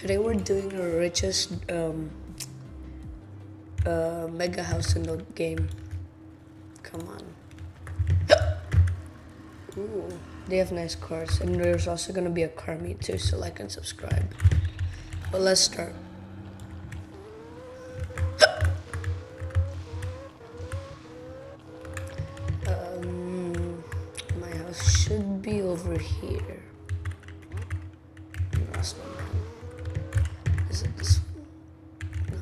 Today we're doing the richest mega house in the game. Come on. Ooh, they have nice cars, and there's also gonna be a car meet too, so like and subscribe. But let's start. My house should be over here. No, that's not mine. Is it this one? No.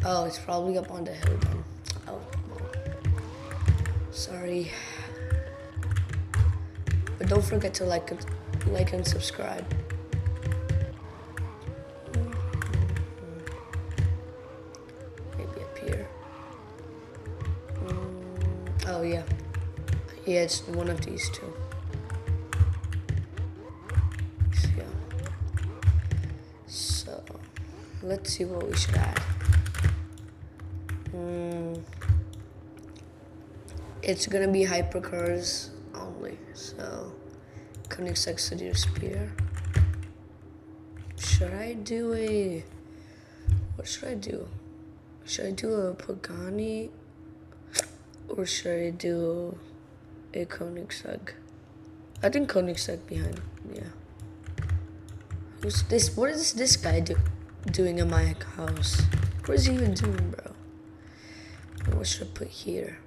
Oh, it's probably up on the hill then. Oh, well. Sorry. But don't forget to like and subscribe. Maybe up here. Oh yeah. Yeah, it's one of these two. Yeah. So let's see what we should add. It's gonna be hypercars only. So Koenigsegg City Spear. Should I do a? What should I do? Should I do a Pagani? Or should I do a Koenigsegg? I think Koenigsegg behind. Yeah. Who's this? What is this guy doing in my house? What is he even doing, bro? What should I put here?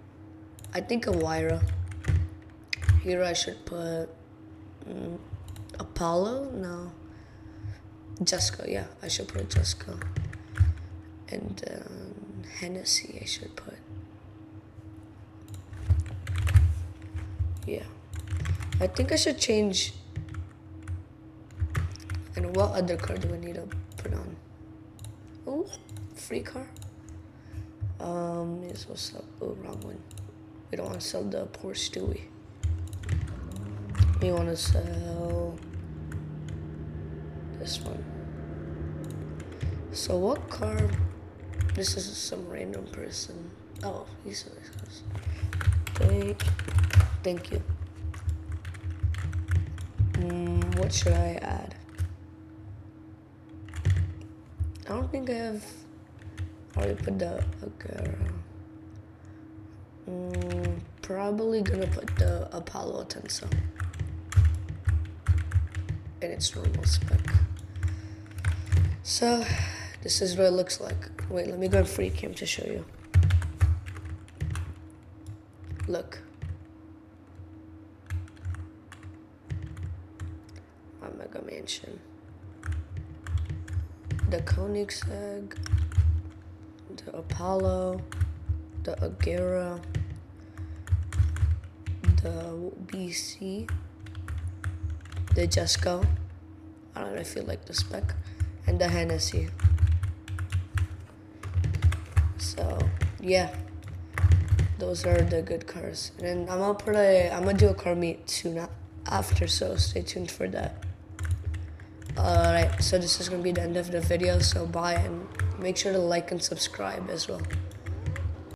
I think a Wyra. Here I should put Apollo. No. Jessica. Yeah, I should put Jessica. And Hennessy I should put. Yeah. I think I should change. And what other car do I need to put on? Oh, free car. May as well sell. Oh, wrong one. We don't want to sell the Porsche, do we? We want to sell this one. So what car? This is some random person. Oh, he's so nice. Thank you. What should I add? I don't think I have. Probably put the probably gonna put the Apollo Atenza in its normal spec. So this is what it looks like. Wait, let me go free cam to show you. Look. My mega mansion. The Koenigsegg, the Apollo, the Agera, the BC, the Jesco, I don't know if you like the spec, and the Hennessy. So yeah, those are the good cars. And then I'm gonna do a car meet soon after, so stay tuned for that. Alright, so this is gonna be the end of the video, so bye, and make sure to like and subscribe as well.